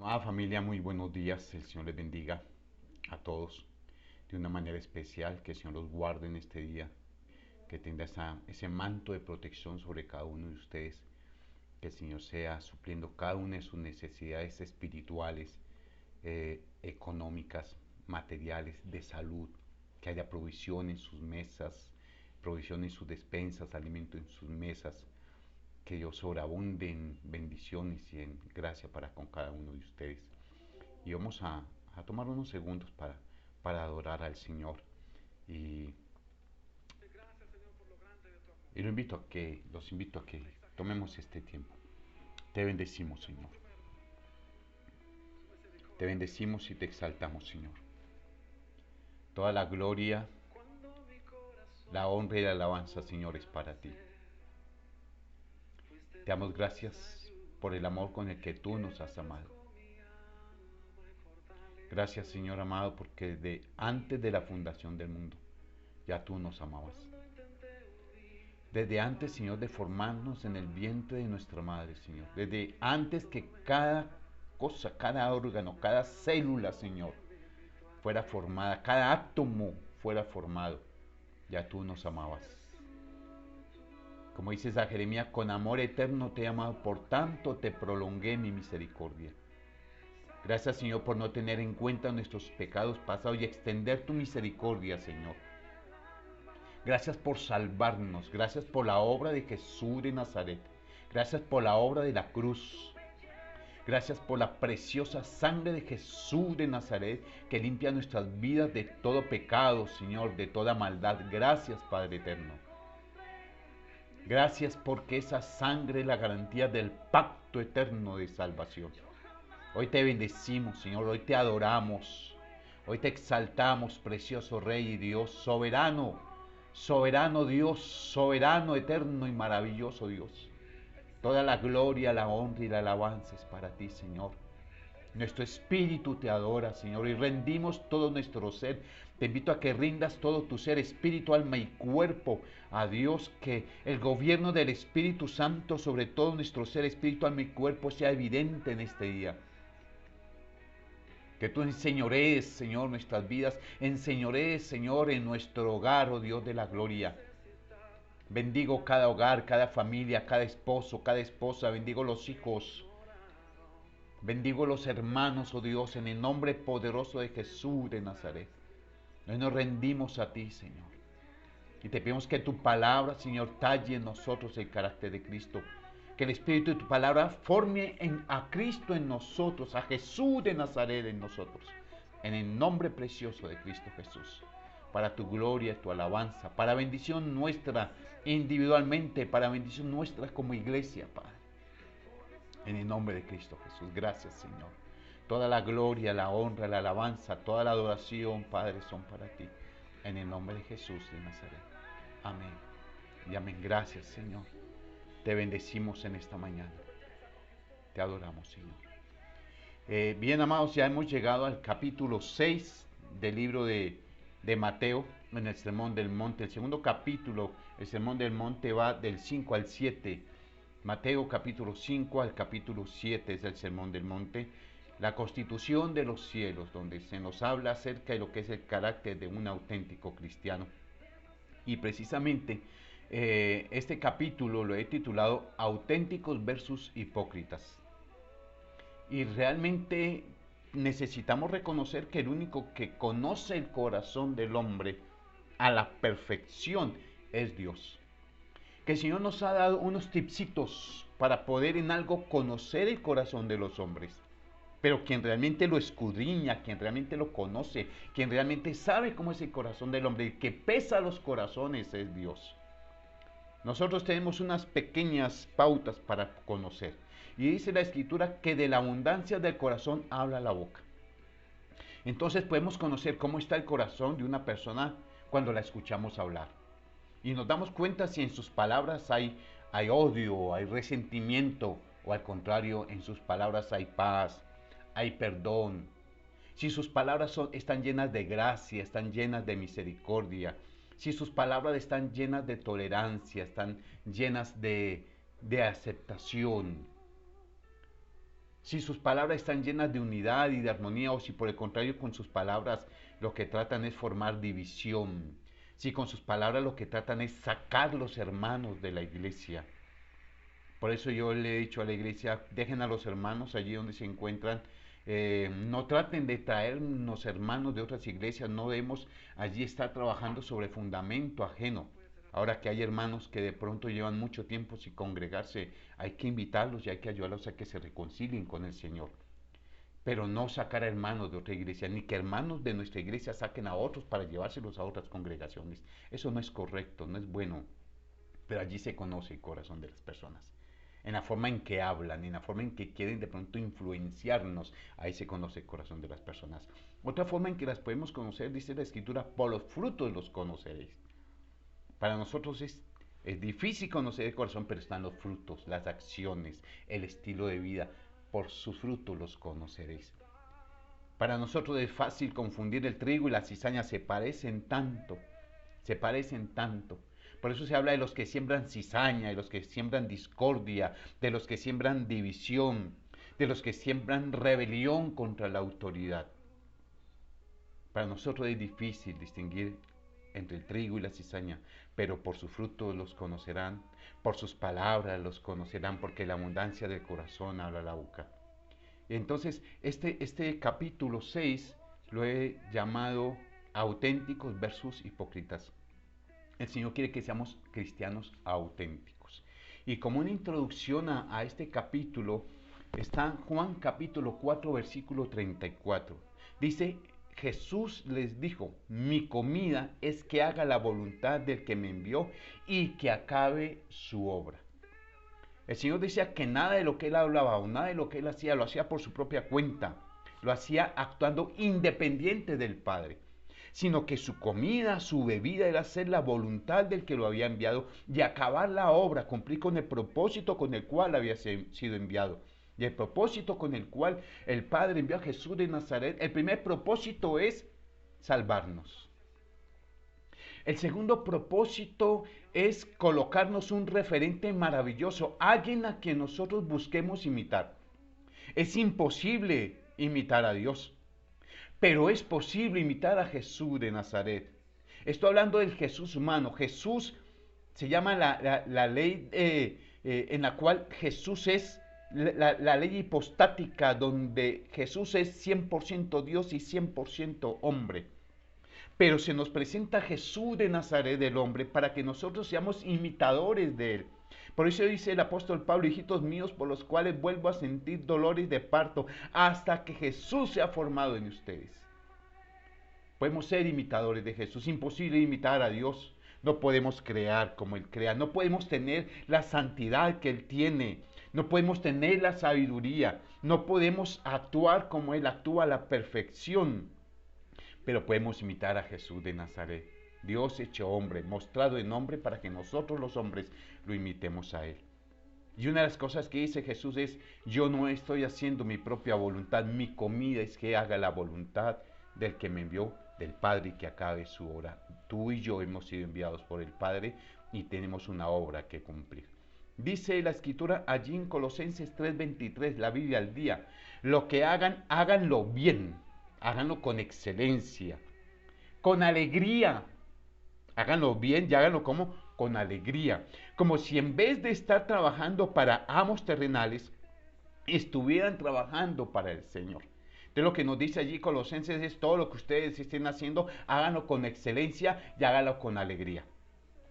Amada familia, muy buenos días. El Señor les bendiga a todos de una manera especial. Que el Señor los guarde en este día. Que tenga ese manto de protección sobre cada uno de ustedes. Que el Señor sea supliendo cada una de sus necesidades espirituales, económicas, materiales, de salud. Que haya provisión en sus mesas, provisión en sus despensas, alimento en sus mesas. Que Dios sobreabunde en bendiciones y en gracia para con cada uno de ustedes. Y vamos a tomar unos segundos para adorar al Señor. Y, y los invito a que tomemos este tiempo. Te bendecimos, Señor. Te bendecimos y te exaltamos, Señor. Toda la gloria, la honra y la alabanza, Señor, es para ti. Te damos gracias por el amor con el que tú nos has amado. Gracias, Señor amado, porque desde antes de la fundación del mundo ya tú nos amabas. Desde antes, Señor, de formarnos en el vientre de nuestra madre, Señor. Desde antes que cada cosa, cada órgano, cada célula, Señor, fuera formada, cada átomo fuera formado, ya tú nos amabas. Como dices a Jeremías, con amor eterno te he amado, por tanto te prolongué mi misericordia. Gracias, Señor, por no tener en cuenta nuestros pecados pasados y extender tu misericordia, Señor. Gracias por salvarnos, gracias por la obra de Jesús de Nazaret, gracias por la obra de la cruz, gracias por la preciosa sangre de Jesús de Nazaret que limpia nuestras vidas de todo pecado, Señor, de toda maldad. Gracias, Padre eterno. Gracias porque esa sangre es la garantía del pacto eterno de salvación. Hoy te bendecimos, Señor, hoy te adoramos, hoy te exaltamos, precioso Rey y Dios soberano. Soberano Dios, soberano, eterno y maravilloso Dios. Toda la gloria, la honra y la alabanza es para ti, Señor. Nuestro espíritu te adora, Señor, y rendimos todo nuestro ser. Te invito a que rindas todo tu ser, espíritu, alma y cuerpo a Dios, que el gobierno del Espíritu Santo sobre todo nuestro ser, espíritu, alma y cuerpo sea evidente en este día. Que tú enseñorees, Señor, nuestras vidas, enseñorees, Señor, en nuestro hogar, oh Dios de la gloria. Bendigo cada hogar, cada familia, cada esposo, cada esposa, bendigo los hijos, bendigo los hermanos, oh Dios, en el nombre poderoso de Jesús de Nazaret. Hoy nos rendimos a ti, Señor, y te pedimos que tu palabra, Señor, talle en nosotros el carácter de Cristo. Que el Espíritu de tu palabra forme a Cristo en nosotros, a Jesús de Nazaret en nosotros. En el nombre precioso de Cristo Jesús. Para tu gloria, tu alabanza, para bendición nuestra individualmente, para bendición nuestra como iglesia, Padre. En el nombre de Cristo Jesús. Gracias, Señor. Toda la gloria, la honra, la alabanza, toda la adoración, Padre, son para ti. En el nombre de Jesús de Nazaret. Amén. Y amén. Gracias, Señor. Te bendecimos en esta mañana. Te adoramos, Señor. Bien, amados, ya hemos llegado al capítulo 6 del libro de Mateo, en el Sermón del Monte. El segundo capítulo, el Sermón del Monte, va del 5 al 7. Mateo capítulo 5 al capítulo 7 es el Sermón del Monte. La constitución de los cielos, donde se nos habla acerca de lo que es el carácter de un auténtico cristiano. Y precisamente este capítulo lo he titulado Auténticos versus Hipócritas. Y realmente necesitamos reconocer que el único que conoce el corazón del hombre a la perfección es Dios. Que el Señor nos ha dado unos tipsitos para poder en algo conocer el corazón de los hombres. Pero quien realmente lo escudriña, quien realmente lo conoce, quien realmente sabe cómo es el corazón del hombre, el que pesa los corazones es Dios. Nosotros tenemos unas pequeñas pautas para conocer. Y dice la Escritura que de la abundancia del corazón habla la boca. Entonces podemos conocer cómo está el corazón de una persona cuando la escuchamos hablar. Y nos damos cuenta si en sus palabras hay odio, hay resentimiento, o al contrario, en sus palabras hay paz, hay perdón. Si sus palabras están llenas de gracia, están llenas de misericordia, si sus palabras están llenas de tolerancia, están llenas de aceptación. Si sus palabras están llenas de unidad y de armonía, o si por el contrario con sus palabras lo que tratan es formar división. Si con sus palabras lo que tratan es sacar los hermanos de la iglesia. Por eso yo le he dicho a la iglesia, dejen a los hermanos allí donde se encuentran. No traten de traernos hermanos de otras iglesias, no debemos allí estar trabajando sobre fundamento ajeno. Ahora que hay hermanos que de pronto llevan mucho tiempo sin congregarse, hay que invitarlos y hay que ayudarlos a que se reconcilien con el Señor. Pero no sacar a hermanos de otra iglesia, ni que hermanos de nuestra iglesia saquen a otros para llevárselos a otras congregaciones. Eso no es correcto, no es bueno. Pero allí se conoce el corazón de las personas. En la forma en que hablan, en la forma en que quieren de pronto influenciarnos, ahí se conoce el corazón de las personas. Otra forma en que las podemos conocer, dice la Escritura, por los frutos los conoceréis. Para nosotros es difícil conocer el corazón, pero están los frutos, las acciones, el estilo de vida. Por sus frutos los conoceréis. Para nosotros es fácil confundir el trigo y la cizaña, se parecen tanto, se parecen tanto. Por eso se habla de los que siembran cizaña, de los que siembran discordia, de los que siembran división, de los que siembran rebelión contra la autoridad. Para nosotros es difícil distinguir entre el trigo y la cizaña, pero por sus frutos los conocerán, por sus palabras los conocerán, porque la abundancia del corazón habla la boca. Entonces, este capítulo 6 lo he llamado auténticos versus hipócritas. El Señor quiere que seamos cristianos auténticos. Y como una introducción a este capítulo, está Juan capítulo 4, versículo 34. Dice, Jesús les dijo, mi comida es que haga la voluntad del que me envió y que acabe su obra. El Señor decía que nada de lo que Él hablaba o nada de lo que Él hacía, lo hacía por su propia cuenta. Lo hacía actuando independiente del Padre, sino que su comida, su bebida era hacer la voluntad del que lo había enviado y acabar la obra, cumplir con el propósito con el cual había sido enviado. Y el propósito con el cual el Padre envió a Jesús de Nazaret, el primer propósito es salvarnos. El segundo propósito es colocarnos un referente maravilloso, alguien a quien nosotros busquemos imitar. Es imposible imitar a Dios, pero es posible imitar a Jesús de Nazaret. Estoy hablando del Jesús humano. Jesús se llama la ley en la cual Jesús es la ley hipostática, donde Jesús es 100% Dios y 100% hombre. Pero se nos presenta Jesús de Nazaret, el hombre, para que nosotros seamos imitadores de él. Por eso dice el apóstol Pablo, hijitos míos, por los cuales vuelvo a sentir dolores de parto, hasta que Jesús sea formado en ustedes. Podemos ser imitadores de Jesús. Imposible imitar a Dios. No podemos crear como Él crea. No podemos tener la santidad que Él tiene. No podemos tener la sabiduría. No podemos actuar como Él actúa a la perfección. Pero podemos imitar a Jesús de Nazaret. Dios hecho hombre, mostrado en hombre para que nosotros los hombres lo imitemos a Él. Y una de las cosas que dice Jesús es, yo no estoy haciendo mi propia voluntad, mi comida es que haga la voluntad del que me envió, del Padre, y que acabe su obra. Tú y yo hemos sido enviados por el Padre y tenemos una obra que cumplir. Dice la Escritura allí en Colosenses 3:23, la Biblia al día, lo que hagan, háganlo bien, háganlo con excelencia, con alegría. Háganlo bien y háganlo como con alegría, como si en vez de estar trabajando para amos terrenales, estuvieran trabajando para el Señor. De lo que nos dice allí Colosenses es todo lo que ustedes estén haciendo, háganlo con excelencia y háganlo con alegría.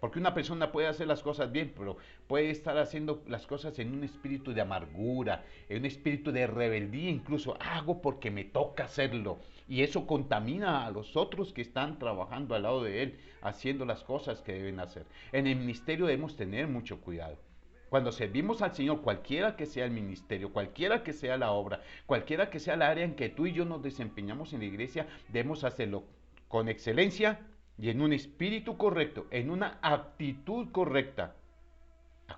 Porque una persona puede hacer las cosas bien, pero puede estar haciendo las cosas en un espíritu de amargura, en un espíritu de rebeldía, incluso hago porque me toca hacerlo. Y eso contamina a los otros que están trabajando al lado de él, haciendo las cosas que deben hacer. En el ministerio debemos tener mucho cuidado. Cuando servimos al Señor, cualquiera que sea el ministerio, cualquiera que sea la obra, cualquiera que sea la área en que tú y yo nos desempeñamos en la iglesia, debemos hacerlo con excelencia y en un espíritu correcto, en una actitud correcta,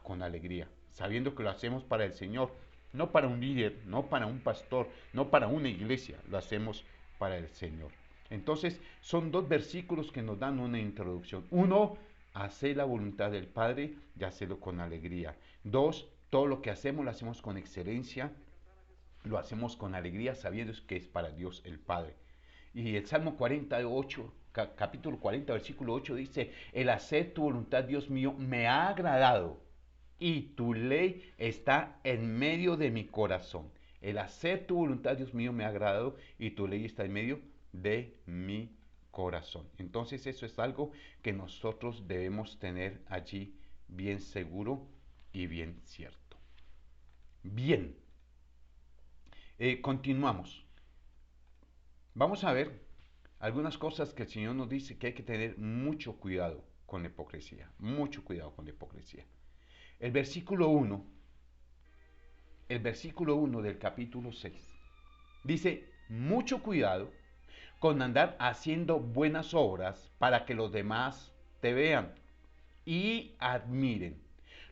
con alegría, sabiendo que lo hacemos para el Señor, no para un líder, no para un pastor, no para una iglesia, lo hacemos para el Señor. Entonces, son dos versículos que nos dan una introducción. Uno, hacer la voluntad del Padre y hacerlo con alegría. Dos, todo lo que hacemos lo hacemos con excelencia lo hacemos con alegría sabiendo que es para Dios el Padre. Y el Salmo 48, capítulo 40, versículo 8 dice, el hacer tu voluntad, Dios mío, me ha agradado y tu ley está en medio de mi corazón. El hacer tu voluntad, Dios mío, me ha agradado y tu ley está en medio de mi corazón. Entonces eso es algo que nosotros debemos tener allí bien seguro y bien cierto. Bien, continuamos. Vamos a ver algunas cosas que el Señor nos dice que hay que tener mucho cuidado con la hipocresía. Mucho cuidado con la hipocresía. El versículo 1, el versículo 1 del capítulo 6 dice, mucho cuidado con andar haciendo buenas obras para que los demás te vean y admiren.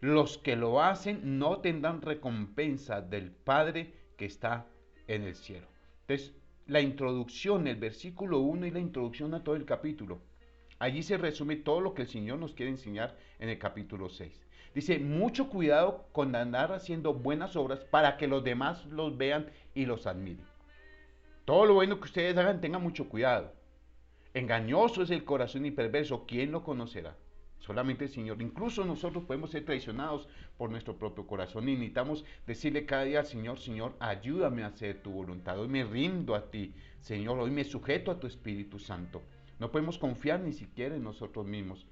Los que lo hacen no tendrán recompensa del Padre que está en el cielo. Entonces, la introducción, el versículo 1 y la introducción a todo el capítulo. Allí se resume todo lo que el Señor nos quiere enseñar en el capítulo 6. Dice, mucho cuidado con andar haciendo buenas obras para que los demás los vean y los admiren. Todo lo bueno que ustedes hagan, tengan mucho cuidado. Engañoso es el corazón y perverso, ¿quién lo conocerá? Solamente el Señor. Incluso nosotros podemos ser traicionados por nuestro propio corazón y necesitamos decirle cada día al Señor, Señor, ayúdame a hacer tu voluntad. Hoy me rindo a ti, Señor, hoy me sujeto a tu Espíritu Santo. No podemos confiar ni siquiera en nosotros mismos.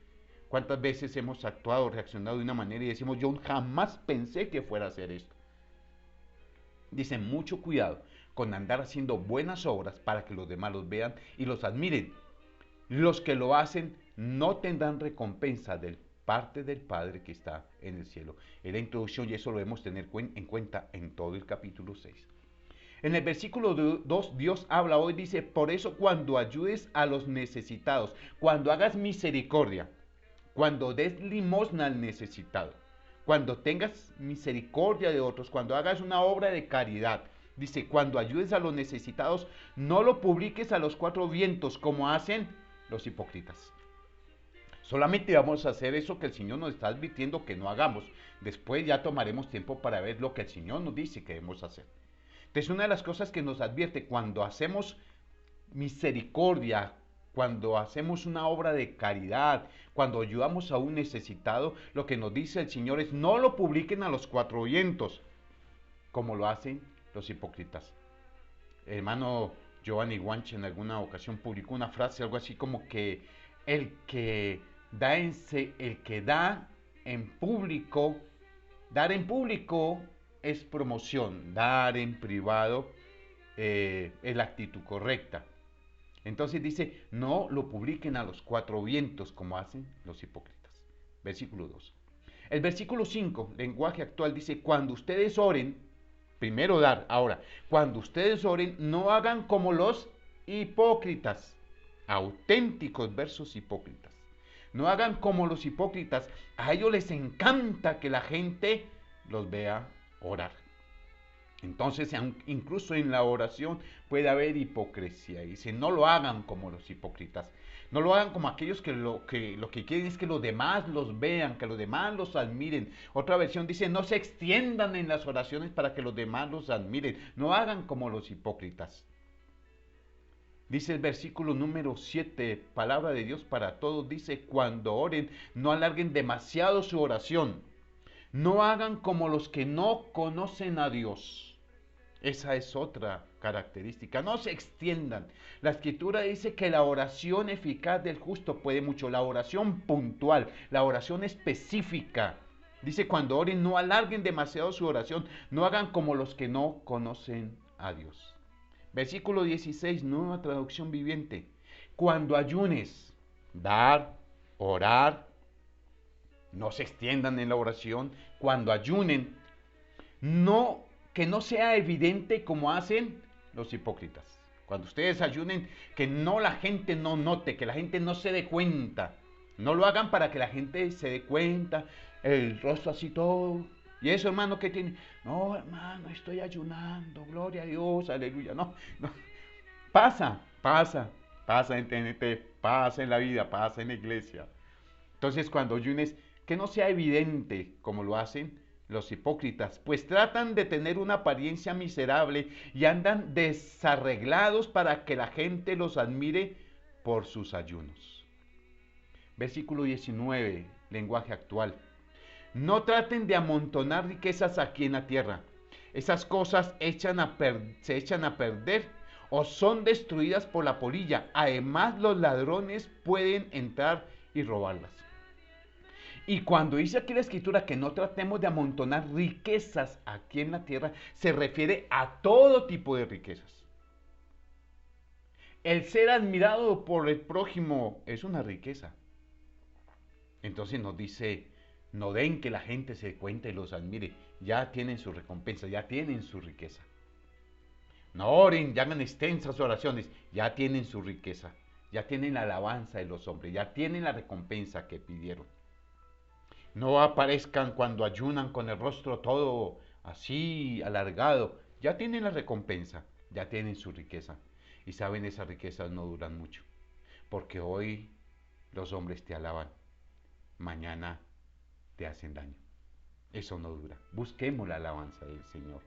¿Cuántas veces hemos actuado, reaccionado de una manera y decimos, yo jamás pensé que fuera a hacer esto? Dice, mucho cuidado con andar haciendo buenas obras para que los demás los vean y los admiren. Los que lo hacen no tendrán recompensa de parte del Padre que está en el cielo. En la introducción, y eso lo debemos tener en cuenta en todo el capítulo 6. En el versículo 2, Dios habla hoy, dice, por eso cuando ayudes a los necesitados, cuando hagas misericordia, cuando des limosna al necesitado, cuando tengas misericordia de otros, cuando hagas una obra de caridad, dice, cuando ayudes a los necesitados, no lo publiques a los cuatro vientos como hacen los hipócritas. Solamente vamos a hacer eso que el Señor nos está advirtiendo que no hagamos. Después ya tomaremos tiempo para ver lo que el Señor nos dice que debemos hacer. Entonces, una de las cosas que nos advierte cuando hacemos misericordia, cuando hacemos una obra de caridad, cuando ayudamos a un necesitado, lo que nos dice el Señor es no lo publiquen a los cuatro vientos, como lo hacen los hipócritas. El hermano Giovanni Guanche en alguna ocasión publicó una frase, algo así como que el que da en público, dar en público es promoción, dar en privado es la actitud correcta. Entonces dice, no lo publiquen a los cuatro vientos como hacen los hipócritas. Versículo 2. El versículo 5, lenguaje actual, dice, cuando ustedes oren, primero dar, ahora, cuando ustedes oren, no hagan como los hipócritas, auténticos versos hipócritas. No hagan como los hipócritas, a ellos les encanta que la gente los vea orar. Entonces, incluso en la oración puede haber hipocresía. Y dice, no lo hagan como los hipócritas. No lo hagan como aquellos que lo que quieren es que los demás los vean, que los demás los admiren. Otra versión dice, no se extiendan en las oraciones para que los demás los admiren. No hagan como los hipócritas. Dice el versículo número 7, palabra de Dios para todos, dice, cuando oren, no alarguen demasiado su oración. No hagan como los que no conocen a Dios. Esa es otra característica. No se extiendan. La escritura dice que la oración eficaz del justo puede mucho. La oración puntual, la oración específica. Dice, cuando oren, no alarguen demasiado su oración. No hagan como los que no conocen a Dios. Versículo 16, nueva traducción viviente. Cuando ayunes, dar, orar, no se extiendan en la oración. Cuando ayunen, que no sea evidente como hacen los hipócritas. Cuando ustedes ayunen, que no la gente no note, que la gente no se dé cuenta. No lo hagan para que la gente se dé cuenta, el rostro así todo. ¿Y eso, hermano, qué tiene? No, hermano, estoy ayunando, gloria a Dios, aleluya. No. Pasa en TNT, pasa en la vida, pasa en la iglesia. Entonces, cuando ayunes, que no sea evidente como lo hacen los hipócritas, pues tratan de tener una apariencia miserable y andan desarreglados para que la gente los admire por sus ayunos. Versículo 19, lenguaje actual. No traten de amontonar riquezas aquí en la tierra. Esas cosas se echan a perder o son destruidas por la polilla. Además, los ladrones pueden entrar y robarlas. Y cuando dice aquí la escritura que no tratemos de amontonar riquezas aquí en la tierra, se refiere a todo tipo de riquezas. El ser admirado por el prójimo es una riqueza. Entonces nos dice, no den que la gente se dé cuenta y los admire. Ya tienen su recompensa, ya tienen su riqueza. No oren, ya hagan extensas oraciones, ya tienen su riqueza. Ya tienen la alabanza de los hombres, ya tienen la recompensa que pidieron. No aparezcan cuando ayunan con el rostro todo así alargado. Ya tienen la recompensa, ya tienen su riqueza. Y saben, esas riquezas no duran mucho. Porque hoy los hombres te alaban, mañana te hacen daño. Eso no dura. Busquemos la alabanza del Señor.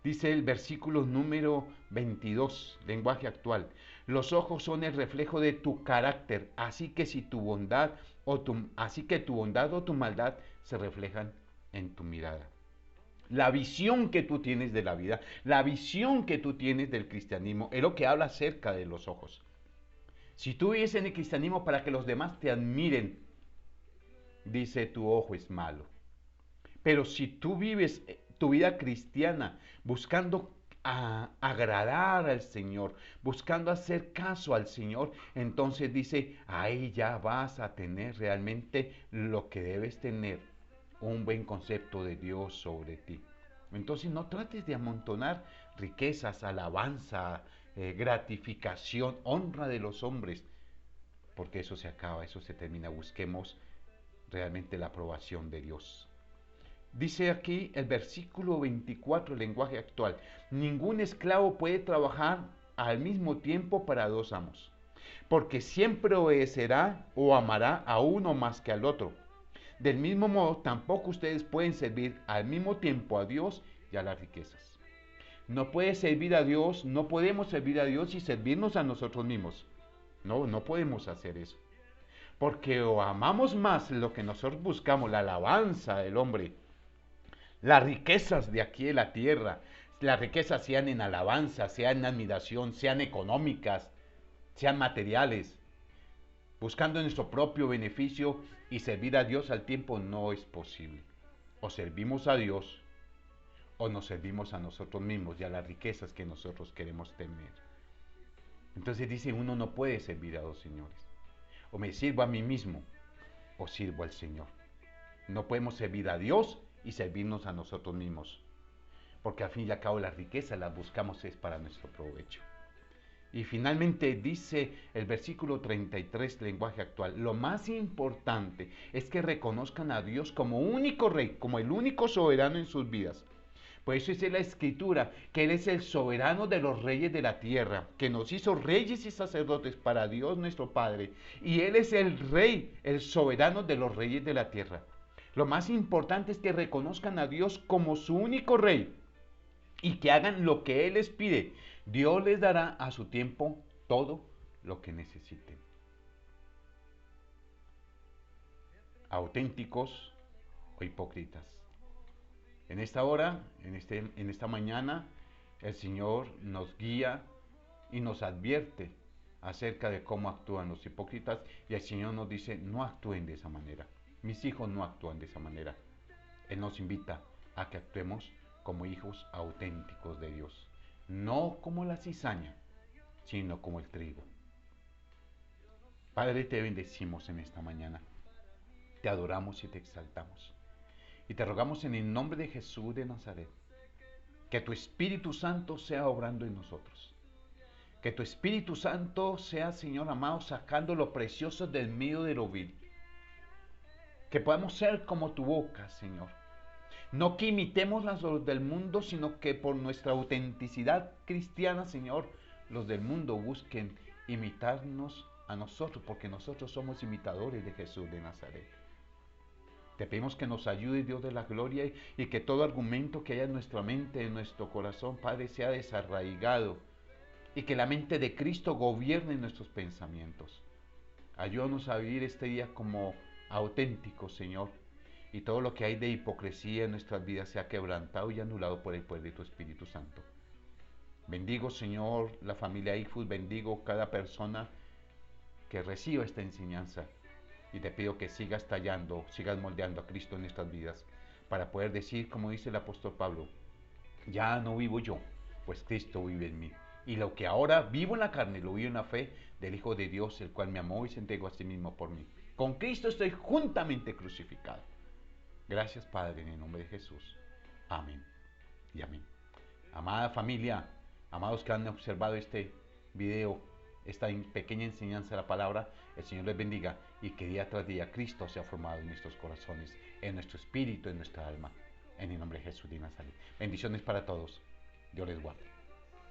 Dice el versículo número 22, lenguaje actual. Los ojos son el reflejo de tu carácter, así que tu bondad o tu maldad se reflejan en tu mirada. La visión que tú tienes de la vida, la visión que tú tienes del cristianismo, es lo que habla acerca de los ojos. Si tú vives en el cristianismo para que los demás te admiren, dice tu ojo es malo. Pero si tú vives tu vida cristiana buscando agradar al Señor, buscando hacer caso al Señor, entonces dice, ahí ya vas a tener realmente lo que debes tener, un buen concepto de Dios sobre ti. Entonces no trates de amontonar riquezas, alabanza, gratificación, honra de los hombres, porque eso se acaba, eso se termina. Busquemos realmente la aprobación de Dios. Dice aquí el versículo 24, el lenguaje actual. Ningún esclavo puede trabajar al mismo tiempo para dos amos, porque siempre obedecerá o amará a uno más que al otro. Del mismo modo, tampoco ustedes pueden servir al mismo tiempo a Dios y a las riquezas. No puede servir a Dios, no podemos servir a Dios y servirnos a nosotros mismos. No, no podemos hacer eso. Porque o amamos más lo que nosotros buscamos, la alabanza del hombre, las riquezas de aquí de la tierra, las riquezas sean en alabanza, sean en admiración, sean económicas, sean materiales, buscando nuestro propio beneficio y servir a Dios al tiempo no es posible. O servimos a Dios o nos servimos a nosotros mismos y a las riquezas que nosotros queremos tener. Entonces dice, uno no puede servir a dos señores. O me sirvo a mí mismo o sirvo al Señor. No podemos servir a Dios y servirnos a nosotros mismos. Porque al fin y al cabo las riquezas las buscamos es para nuestro provecho. Y finalmente dice el versículo 33, lenguaje actual, lo más importante es que reconozcan a Dios como único rey, como el único soberano en sus vidas. Por eso dice la escritura que Él es el soberano de los reyes de la tierra, que nos hizo reyes y sacerdotes para Dios nuestro Padre. Y Él es el rey, el soberano de los reyes de la tierra. Lo más importante es que reconozcan a Dios como su único rey y que hagan lo que Él les pide. Dios les dará a su tiempo todo lo que necesiten. Auténticos o hipócritas. En esta hora, en esta mañana, el Señor nos guía y nos advierte acerca de cómo actúan los hipócritas y el Señor nos dice, no actúen de esa manera. Mis hijos no actúan de esa manera. Él nos invita a que actuemos como hijos auténticos de Dios. No como la cizaña, sino como el trigo. Padre, te bendecimos en esta mañana. Te adoramos y te exaltamos. Y te rogamos en el nombre de Jesús de Nazaret, que tu Espíritu Santo sea obrando en nosotros. Que tu Espíritu Santo sea, Señor amado, sacando lo precioso del medio de lo vil. Que podamos ser como tu boca, Señor. No que imitemos las del mundo, sino que por nuestra autenticidad cristiana, Señor, los del mundo busquen imitarnos a nosotros, porque nosotros somos imitadores de Jesús de Nazaret. Te pedimos que nos ayude, Dios de la gloria, y que todo argumento que haya en nuestra mente, en nuestro corazón, Padre, sea desarraigado y que la mente de Cristo gobierne nuestros pensamientos. Ayúdanos a vivir este día como auténticos, Señor, y todo lo que hay de hipocresía en nuestras vidas sea quebrantado y anulado por el poder de tu Espíritu Santo. Bendigo, Señor, la familia IFUS, bendigo cada persona que reciba esta enseñanza y te pido que sigas tallando, sigas moldeando a Cristo en nuestras vidas para poder decir, como dice el apóstol Pablo, ya no vivo yo, pues Cristo vive en mí. Y lo que ahora vivo en la carne, lo vivo en la fe del Hijo de Dios, el cual me amó y se entregó a sí mismo por mí. Con Cristo estoy juntamente crucificado. Gracias, Padre, en el nombre de Jesús. Amén y amén. Amada familia, amados que han observado este video, esta pequeña enseñanza de la palabra, el Señor les bendiga y que día tras día Cristo sea formado en nuestros corazones, en nuestro espíritu, en nuestra alma. En el nombre de Jesús de Nazaret. Bendiciones para todos. Dios les guarde.